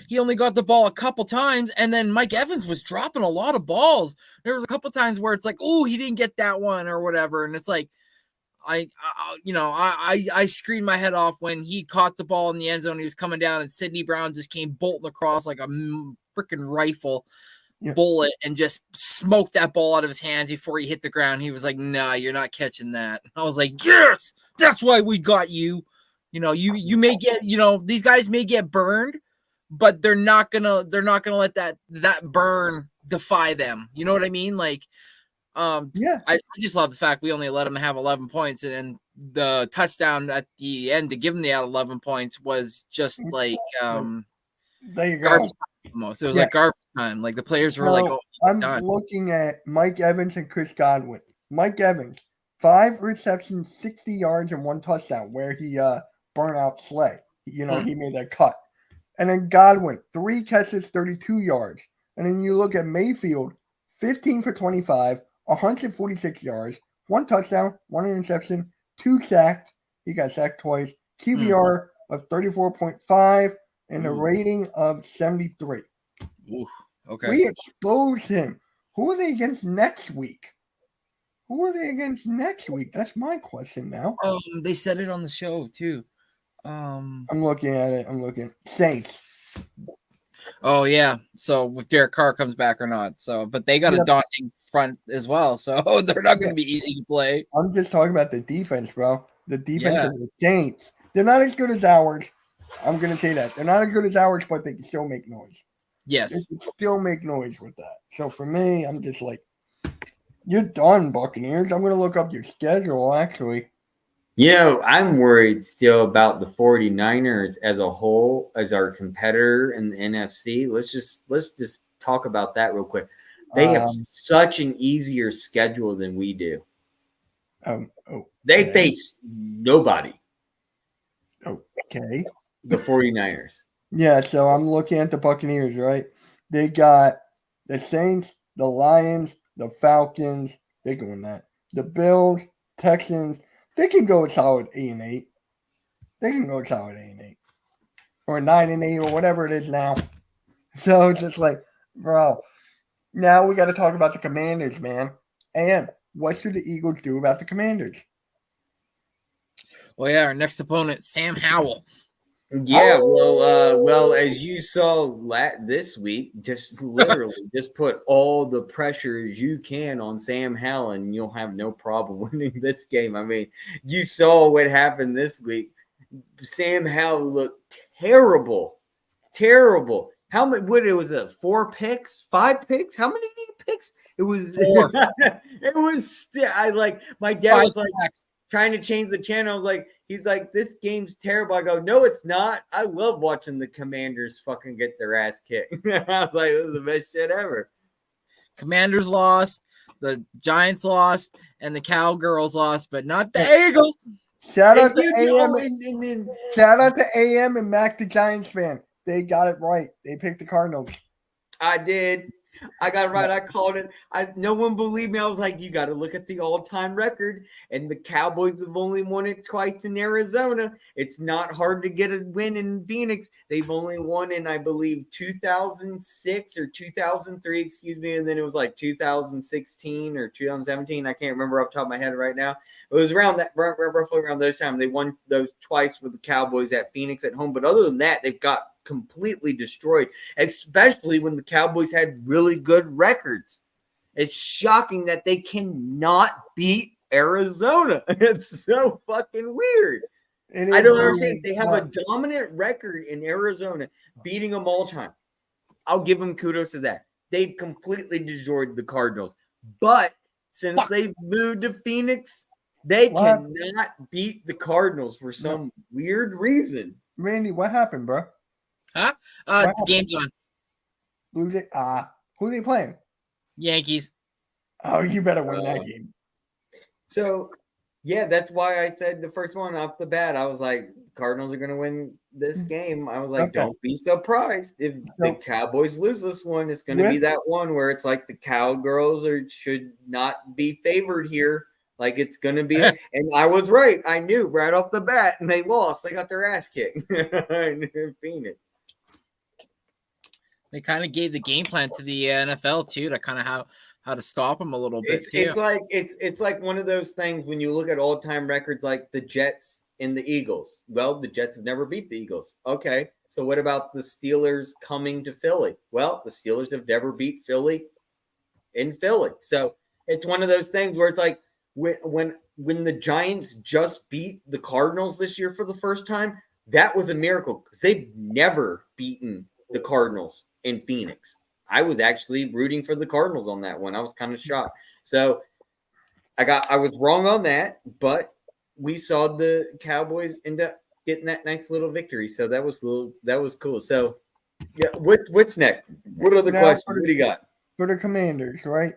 he only got the ball a couple times, and then Mike Evans was dropping a lot of balls. There was a couple times where it's like, oh, he didn't get that one or whatever, and it's like, I screamed my head off when he caught the ball in the end zone. He was coming down, and Sidney Brown just came bolting across like a freaking rifle. Bullet and just smoked that ball out of his hands before he hit the ground. He was like, nah, you're not catching that. I was like, yes, that's why we got you. You may get, these guys may get burned, but they're not gonna let that burn defy them. You know what I mean? Like, Yeah. I just love the fact we only let them have 11 points, and the touchdown at the end to give them the 11 points was just like There you go. garbage time almost. It was Yeah. like garbage time. Like the players were like, So, "Oh, I'm done." looking at Mike Evans and Chris Godwin. Mike Evans, 5 receptions, 60 yards, and 1 touchdown, where he burned out Slay. He made that cut. And then Godwin, 3 catches, 32 yards. And then you look at Mayfield, 15 for 25, 146 yards, 1 touchdown, 1 interception, 2 sacks. He got sacked twice. QBR of 34.5 and a rating of 73. Oof, okay. We exposed him. Who are they against next week? That's my question now. They said it on the show too. I'm looking at it. Saints. Oh yeah. So if Derek Carr comes back or not. So, but they got a daunting front as well. So they're not going to be easy to play. I'm just talking about the defense, bro. The defense of the Saints. They're not as good as ours. I'm going to say that. They're not as good as ours, but they can still make noise. Yes. They can still make noise with that. So for me, I'm just like, you're done, Buccaneers. I'm going to look up your schedule, actually. I'm worried still about the 49ers as a whole, as our competitor in the NFC. Let's just talk about that real quick. They have such an easier schedule than we do. They face nobody. Okay. The 49ers. Yeah, so I'm looking at the Buccaneers, right? They got the Saints, the Lions, the Falcons. They're doing that. The Bills, Texans. They can go a solid 8-8. They can go a solid 8-8. Or 9-8 or whatever it is now. So it's just like, bro. Now we got to talk about the Commanders, man. And what should the Eagles do about the Commanders? Well, yeah, our next opponent, Sam Howell. Yeah, well, as you saw this week, just literally just put all the pressure as you can on Sam Howell, and you'll have no problem winning this game. I mean, you saw what happened this week. Sam Howell looked terrible. How many? What it was? 4 picks, 5 picks? How many picks? It was 4. It was. I like my dad 5 was like packs. trying to change the channel. I was like, he's like, this game's terrible. I go, no, it's not. I love watching the Commanders fucking get their ass kicked. I was like, this is the best shit ever. Commanders lost, the Giants lost, and the Cowgirls lost, but not the Eagles. Shout out to AM. Shout out to AM and Mac, the Giants fan. They got it right. They picked the Cardinals. I did. I got it right. I called it. No one believed me. I was like, you got to look at the all-time record. And the Cowboys have only won it twice in Arizona. It's not hard to get a win in Phoenix. They've only won in, I believe, 2006 or 2003, excuse me. And then it was like 2016 or 2017. I can't remember off the top of my head right now. It was around that, roughly around those times. They won those twice with the Cowboys at Phoenix at home. But other than that, they've got completely destroyed, especially when the Cowboys had really good records. It's shocking that they cannot beat Arizona. It's so fucking weird. I don't understand. They have a dominant record in Arizona, beating them all time. I'll give them kudos to that. They've completely destroyed the Cardinals. But since they've moved to Phoenix, they cannot beat the Cardinals for some weird reason. Randy, what happened, bro? Huh? The game's on. Who are they playing? Yankees. Oh, you better win that game. So, yeah, that's why I said the first one off the bat. I was like, Cardinals are going to win this game. I was like, don't be surprised if the Cowboys lose this one. It's going to be that one where it's like the Cowgirls should not be favored here. Like it's going to be. And I was right. I knew right off the bat. And they lost. They got their ass kicked in Phoenix. They kind of gave the game plan to the NFL too, to kind of how to stop them a little bit too. It's like one of those things when you look at all-time records like the Jets and the Eagles. Well, the Jets have never beat the Eagles. Okay, so what about the Steelers coming to Philly? Well, the Steelers have never beat Philly in Philly. So it's one of those things where it's like when the Giants just beat the Cardinals this year for the first time, that was a miracle because they've never beaten the Cardinals in Phoenix. I was actually rooting for the Cardinals on that one. I was kind of shocked. So I was wrong on that, but we saw the Cowboys end up getting that nice little victory. So that was cool. So yeah, what's next? What are the Now questions? What do you got? For the Commanders, right?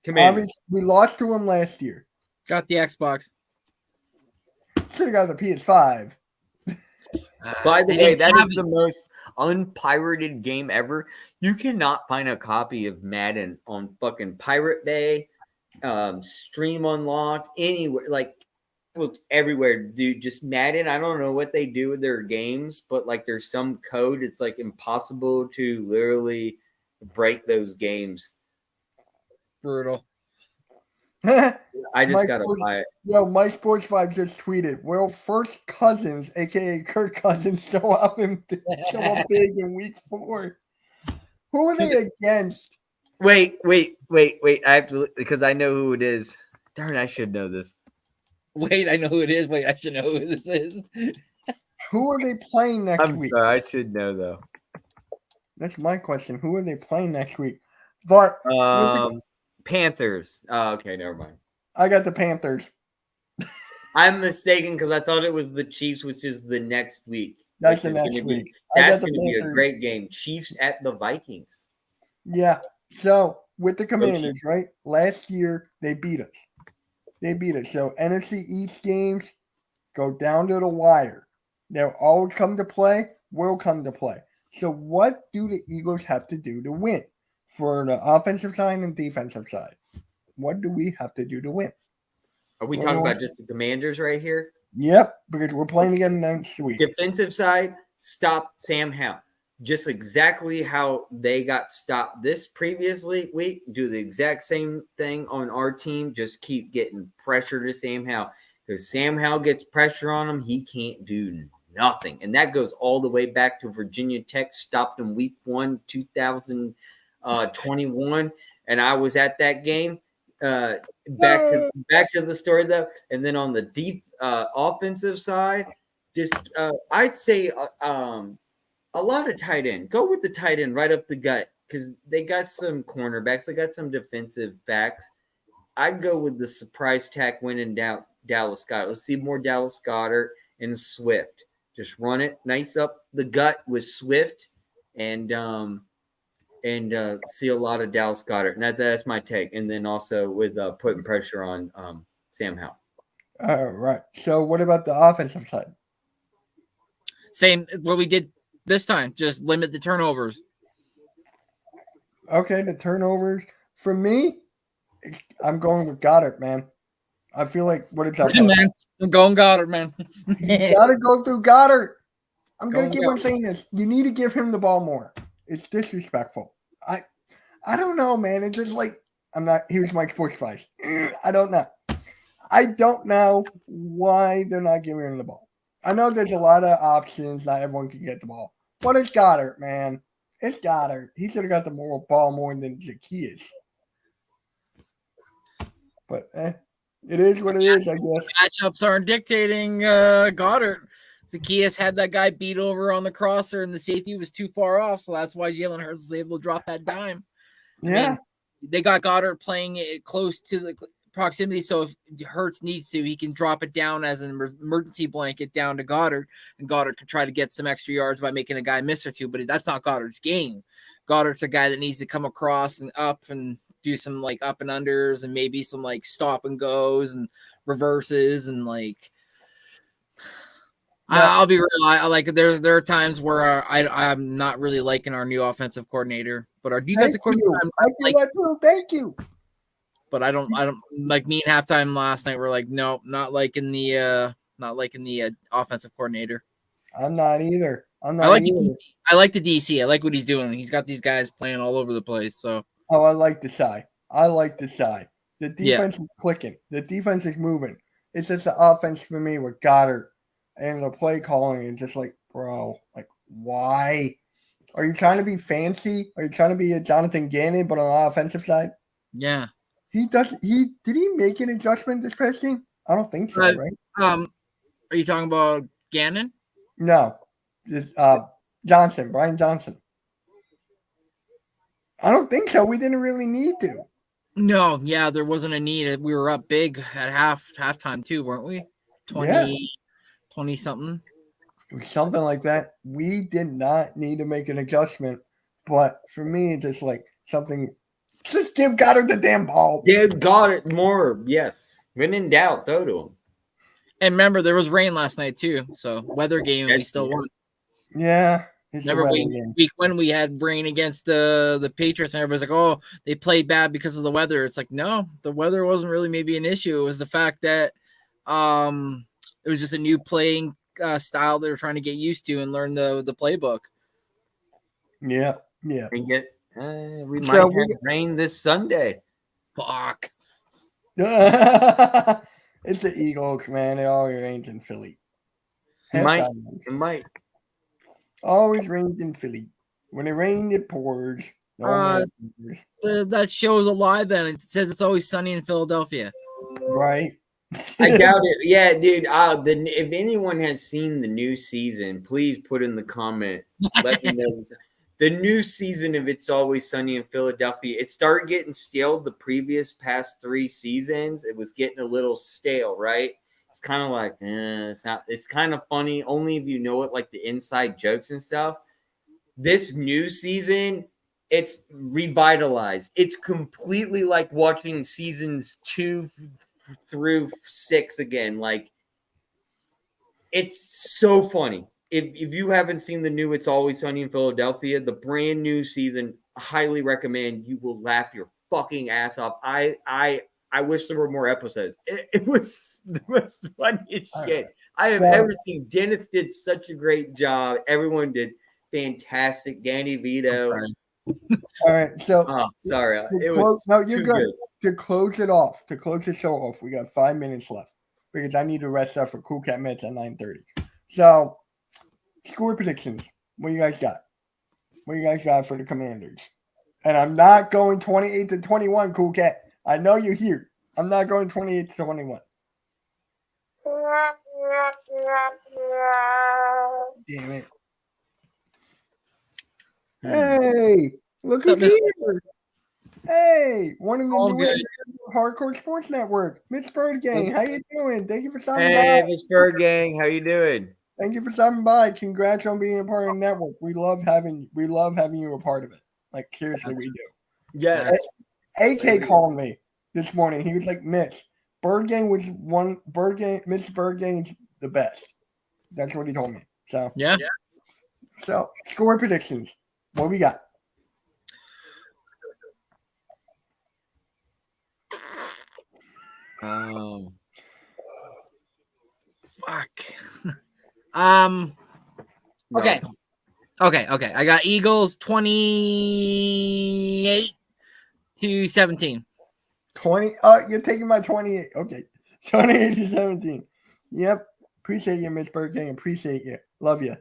Commanders. Obviously, we lost to them last year. Got the Xbox. Should have got the PS5. By the They way, didn't that have is it. the most unpirated game ever. You cannot find a copy of Madden on fucking Pirate Bay, Stream Unlocked, anywhere. Like, look everywhere, dude. Just Madden. I don't know what they do with their games, but like, there's some code. It's like impossible to literally break those games. Brutal. I just Mike gotta Sports- buy it. Yo, my Sports 5 just tweeted, will First Cousins, a.k.a. Kirk Cousins, show up big in week 4? Who are they against? Wait. I have to, because I know who it is. Darn, I should know this. Wait, I know who it is. Wait, I should know who this is. Who are they playing next I'm week? sorry, I should know though. That's my question. Who are they playing next week? But Panthers. Oh, okay, never mind. I got the Panthers. I'm mistaken because I thought it was the Chiefs, which is the next week. That's the which is next gonna week. Be, I that's got the going to be a Panthers. great game. Chiefs at the Vikings. Yeah. So with the Chiefs. Commanders, right? Last year they beat us. So NFC East games go down to the wire. They'll all come to play. Will come to play. So what do the Eagles have to do to win? For the offensive side and defensive side, what do we have to do to win? Are we What talking do I about just the Commanders right here? Yep, because we're playing again next week. Defensive side, stop Sam Howell. Just exactly how they got stopped this previously week. Do the exact same thing on our team. Just keep getting pressure to Sam Howell. Because Sam Howell gets pressure on him, he can't do nothing. And that goes all the way back to Virginia Tech. Stopped him week 1, 2021. And I was at that game. Back to the story though. And then on the deep offensive side, just I'd say a lot of tight end. Go with the tight end right up the gut because they got some cornerbacks. They got some defensive backs. I'd go with the surprise tack winning down Dallas Goedert. Let's see more Dallas Goedert and Swift. Just run it nice up the gut with Swift and see a lot of Dallas Goedert. And that's my take. And then also with putting pressure on Sam Howell. All right. So what about the offensive side? Same what we did this time. Just limit the turnovers. Okay, the turnovers. For me, I'm going with Goddard, man. I feel like what is that? Man, I'm going Goddard, man. You gotta go through Goddard. I'm gonna Go keep on saying this. You need to give him the ball more. It's disrespectful. I don't know, man. It's just like I'm not. Here's my sports advice. I don't know. I don't know why they're not giving him the ball. I know there's a lot of options. Not everyone can get the ball. But it's Goddard, man. It's Goddard. He should have got the ball more than Zacchaeus. But it is what it is, I guess. Matchups aren't dictating Goddard. Zacchaeus had that guy beat over on the crosser, and the safety was too far off, so that's why Jalen Hurts was able to drop that dime. Yeah. I mean, they got Goddard playing it close to the proximity, so if Hurts needs to, he can drop it down as an emergency blanket down to Goddard, and Goddard can try to get some extra yards by making a guy miss or two, but that's not Goddard's game. Goddard's a guy that needs to come across and up and do some like up and unders and maybe some like stop and goes and reverses and like I'll be real. I like there are times where I'm not really liking our new offensive coordinator, but our defensive coordinator, Thank you. But I don't like me and halftime last night. We're like, no, not liking the offensive coordinator. I'm not either. I like the DC. I like what he's doing. He's got these guys playing all over the place. So I like the side. The defense is clicking. The defense is moving. It's just the offense for me with Goddard and the play calling is just like, bro, like why? Are you trying to be fancy? Are you trying to be a Jonathan Gannon, but on the offensive side? Yeah. Did he make an adjustment this past game? I don't think so, right? Are you talking about Gannon? No. Just Brian Johnson. I don't think so. We didn't really need to. No, yeah, there wasn't a need. We were up big at halftime too, weren't we? 20 something. It was something like that. We did not need to make an adjustment. But for me, it's just like something. Just give Goddard the damn ball. They've got it more. Yes. When in doubt, throw to him. And remember, there was rain last night too. So weather game, and we still won. Yeah. Remember week when we had rain against the Patriots, and everybody's like, "Oh, they played bad because of the weather." It's like, no, the weather wasn't really maybe an issue. It was the fact that it was just a new playing style they were trying to get used to and learn the playbook. Yeah. And yet, we might have rain this Sunday. Fuck. It's the Eagles, man. It always rains in Philly. It might. Always rains in Philly. When it rains, it pours. That show is a lie then. It says it's always sunny in Philadelphia. Right. I doubt it. Yeah, dude. If anyone has seen the new season, please put in the comment. Let me know. The new season of It's Always Sunny in Philadelphia, it started getting stale the past 3 seasons. It was getting a little stale, right? It's kind of like, it's not. It's kind of funny, only if you know it, like the inside jokes and stuff. This new season, it's revitalized. It's completely like watching seasons 2 through 6 again. Like, it's so funny. If you haven't seen the new It's Always Sunny in Philadelphia, the brand new season, highly recommend. You will laugh your fucking ass off. I wish there were more episodes. It was the most funniest shit I have ever seen. Dennis did such a great job. Everyone did fantastic. Danny Vito. All right, so sorry. You're good. To close it off, to close the show off, we got 5 minutes left because I need to rest up for Cool Cat Mets at 9:30. So, score predictions. What you guys got? What you guys got for the Commanders? And I'm not going 28-21, Cool Cat. I know you're here. I'm not going 28-21. Damn it. Hey, look who's here. Hey, one of the new Hardcore Sports Network, Miss Bird Gang. How you doing? Thank you for stopping by. Hey, Miss Bird Gang. How you doing? Thank you for stopping by. Congrats on being a part of the network. We love having you a part of it. Like, seriously, we do. Yes. AK called me this morning. He was like, Mitch, Bird Gang Miss Bird Gang is the best. That's what he told me. So yeah. So score predictions. What we got? Fuck. Okay. I got Eagles 28-17. 20. You're taking my 28. Okay. 28-17. Yep. Appreciate you, Miss Bird Gang. Appreciate you. Love you.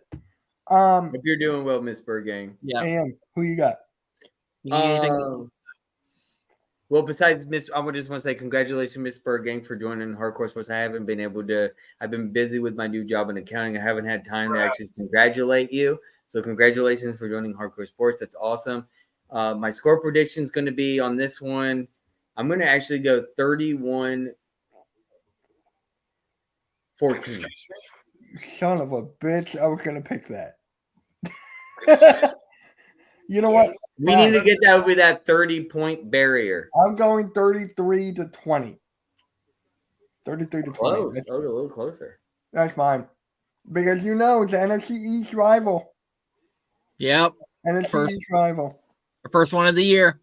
Hope you're doing well, Miss Bird Gang. Yeah. And who you got? Well, besides I just want to say congratulations, Miss Bird Gang, for joining Hardcore Sports. I've been busy with my new job in accounting. I haven't had time to actually congratulate you. So congratulations for joining Hardcore Sports. That's awesome. My score prediction is going to be on this one. I'm going to actually go 31-14. Son of a bitch. I was going to pick that. You know what? We need to get that with that 30-point barrier. I'm going 33-20. 33-20. Close. A little closer. That's mine. Because it's the NFC East rival. Yep. NFC East rival. The first one of the year.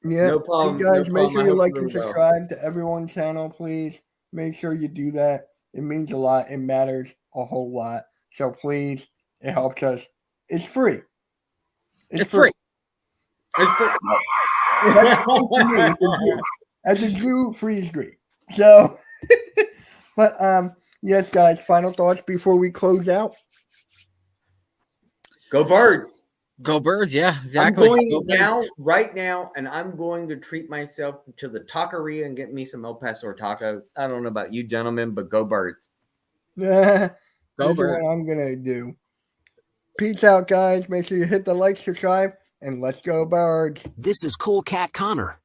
Yeah. No problem. Hey guys, make sure you like and subscribe to everyone's channel, please. Make sure you do that. It means a lot. It matters a whole lot. So please, it helps us. It's free. It's free. It's free. As a Jew, free is great. So, but yes, guys. Final thoughts before we close out. Go Birds. Go Birds. Yeah, exactly. I'm going right now, and I'm going to treat myself to the taqueria and get me some El Paso tacos. I don't know about you, gentlemen, but go Birds. Yeah, go Birds. What I'm gonna do. Peace out, guys. Make sure you hit the like, subscribe. and let's go Birds. This is Cool Cat Connor.